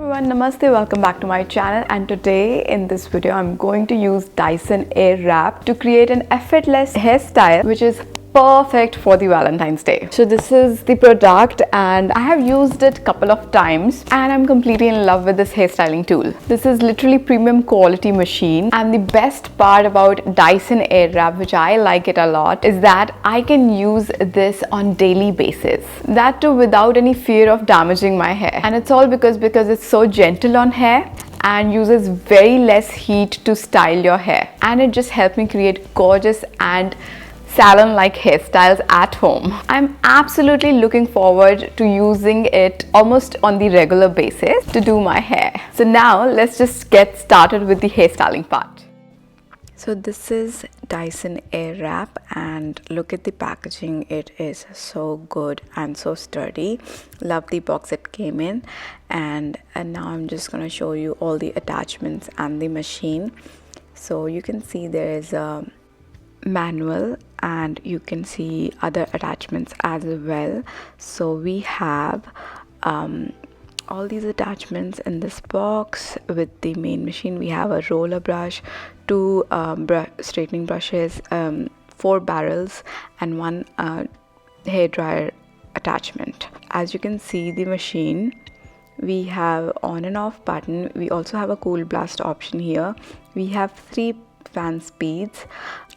everyone, Namaste, welcome back to my channel, and today in this video I'm going to use Dyson Airwrap to create an effortless hairstyle which is perfect for the Valentine's Day. So this is the product and I have used it a couple of times and I'm completely in love with this hairstyling tool. This is literally premium quality machine, and the best part about Dyson Airwrap, which I like it a lot, is that I can use this on daily basis. That too without any fear of damaging my hair. And it's all because it's so gentle on hair and uses very less heat to style your hair. And it just helped me create gorgeous and salon-like hairstyles at home. I'm absolutely looking forward to using it almost on the regular basis to do my hair. So now let's just get started with the hairstyling part. So this is Dyson Airwrap, and look at the packaging. It is so good and so sturdy. Love the box it came in. And now I'm just going to show you all the attachments and the machine. So you can see there is a manual and you can see other attachments as well. So we have all these attachments in this box. With the main machine we have a roller brush, two straightening brushes, 4 barrels and 1 hair dryer attachment. As you can see, the machine, we have on and off button. We also have a cool blast option here. We have 3 fan speeds,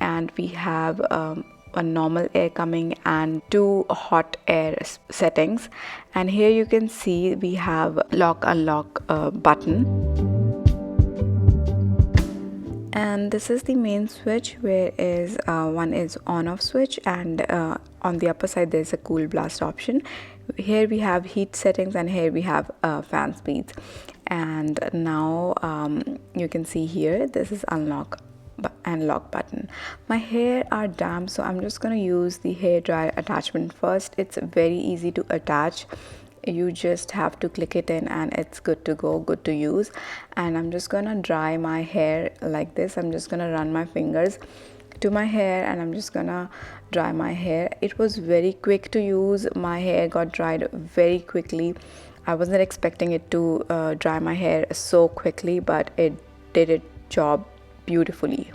and we have a normal air coming and 2 hot air settings. And here you can see we have lock unlock button, and this is the main switch, where is one is on off switch, and on the upper side there's a cool blast option. Here we have heat settings, and here we have fan speeds. And now you can see here this is unlock and lock button. My hair are damp, so I'm just going to use the hair dryer attachment first. It's very easy to attach. You just have to click it in and it's good to go, good to use. And I'm just gonna dry my hair like this. I'm just gonna run my fingers to my hair and I'm just gonna dry my hair. It was very quick to use. My hair got dried very quickly. I wasn't expecting it to dry my hair so quickly, but it did its job beautifully.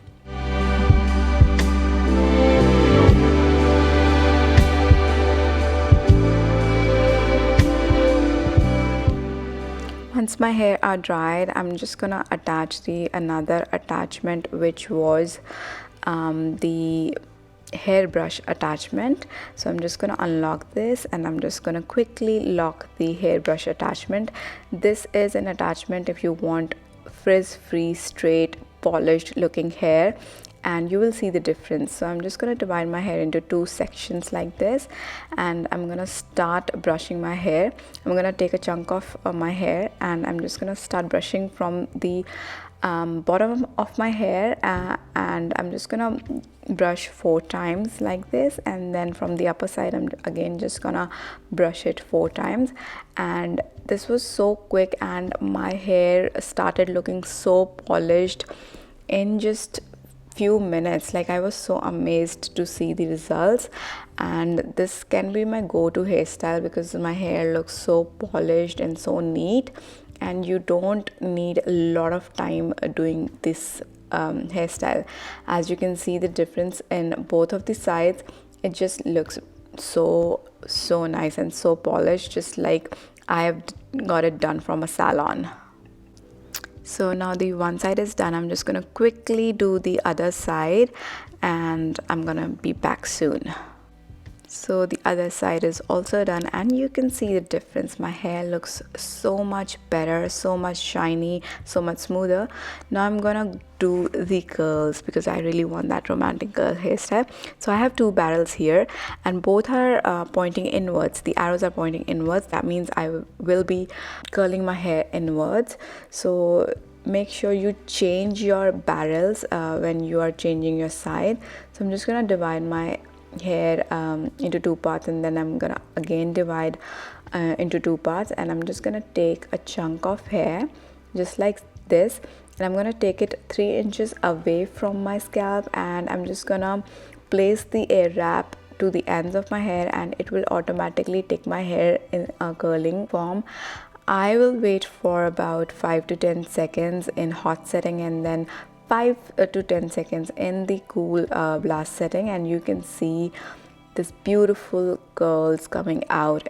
Once my hair are dried, I'm just gonna attach the another attachment, which was the hairbrush attachment. So I'm just gonna unlock this and I'm just gonna quickly lock the hairbrush attachment. This is an attachment if you want frizz-free, straight, polished looking hair, and you will see the difference. So I'm just going to divide my hair into 2 sections like this, and I'm going to start brushing my hair. I'm going to take a chunk of my hair and I'm just going to start brushing from the bottom of my hair, and I'm just gonna brush 4 times like this, and then from the upper side I'm again just gonna brush it 4 times. And this was so quick and my hair started looking so polished in just few minutes. Like, I was so amazed to see the results, and this can be my go-to hairstyle because my hair looks so polished and so neat, and you don't need a lot of time doing this hairstyle. As you can see the difference in both of the sides, it just looks so nice and so polished, just like I have got it done from a salon. So now the one side is done. I'm just gonna quickly do the other side and I'm gonna be back soon. So the other side is also done and you can see the difference. My hair looks so much better, so much shiny, so much smoother. Now I'm gonna do the curls because I really want that romantic curl hairstyle. So I have 2 barrels here and both are pointing inwards. The arrows are pointing inwards. That means I will be curling my hair inwards. So make sure you change your barrels when you are changing your side. So I'm just gonna divide my hair into 2 parts, and then I'm gonna again divide into 2 parts, and I'm just gonna take a chunk of hair just like this, and I'm gonna take it 3 inches away from my scalp, and I'm just gonna place the Airwrap to the ends of my hair, and it will automatically take my hair in a curling form. I will wait for about 5 to 10 seconds in hot setting and then 5 to 10 seconds in the cool blast setting, and you can see this beautiful curls coming out.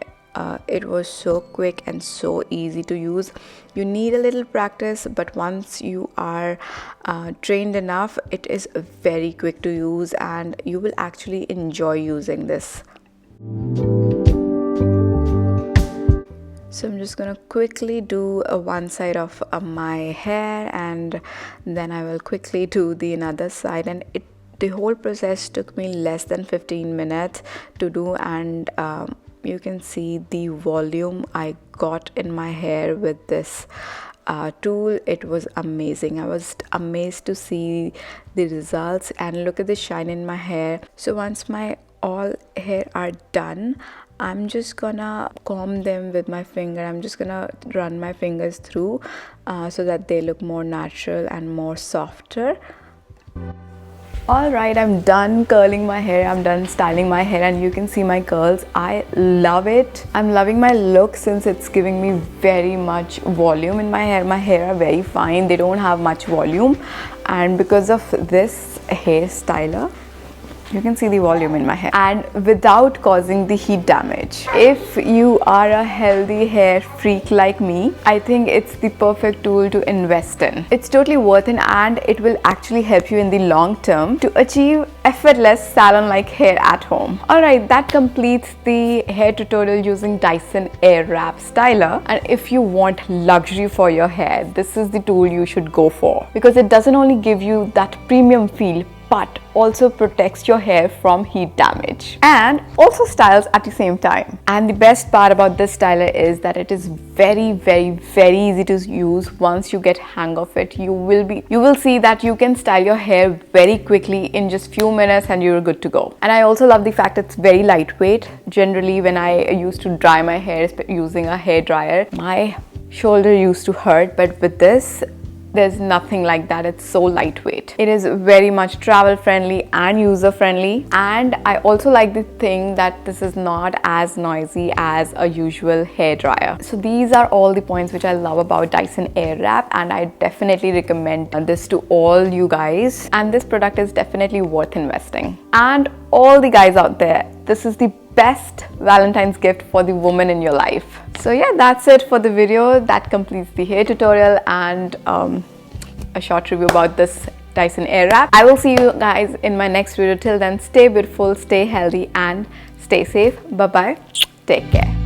It was so quick and so easy to use. You need a little practice, but once you are trained enough, it is very quick to use and you will actually enjoy using this. So I'm just gonna quickly do one side of my hair, and then I will quickly do the another side, and the whole process took me less than 15 minutes to do, and you can see the volume I got in my hair with this tool. It was amazing. I was amazed to see the results, and look at the shine in my hair. So once my all hair are done, I'm just gonna comb them with my finger. I'm just gonna run my fingers through so that they look more natural and more softer. Alright, I'm done curling my hair, I'm done styling my hair, and you can see my curls. I love it. I'm loving my look since it's giving me very much volume in my hair. My hair are very fine, they don't have much volume, and because of this hair styler, you can see the volume in my hair, and without causing the heat damage. If you are a healthy hair freak like me, I think it's the perfect tool to invest in. It's totally worth it, and it will actually help you in the long term to achieve effortless salon-like hair at home. Alright, that completes the hair tutorial using Dyson Airwrap styler. And if you want luxury for your hair, this is the tool you should go for, because it doesn't only give you that premium feel, but also protects your hair from heat damage and also styles at the same time. And the best part about this styler is that it is very easy to use. Once you get hang of it, you will see that you can style your hair very quickly in just few minutes and you're good to go. And I also love the fact it's very lightweight. Generally, when I used to dry my hair using a hair dryer, my shoulder used to hurt, but with this, there's nothing like that. It's so lightweight. It is very much travel friendly and user friendly, and I also like the thing that this is not as noisy as a usual hair dryer. So these are all the points which I love about Dyson Airwrap, and I definitely recommend this to all you guys, and this product is definitely worth investing. And all the guys out there, this is the best Valentine's gift for the woman in your life. So yeah, that's it for the video. That completes the hair tutorial and a short review about this Dyson Airwrap. I will see you guys in my next video. Till then, stay beautiful, stay healthy, and stay safe. Bye bye. Take care.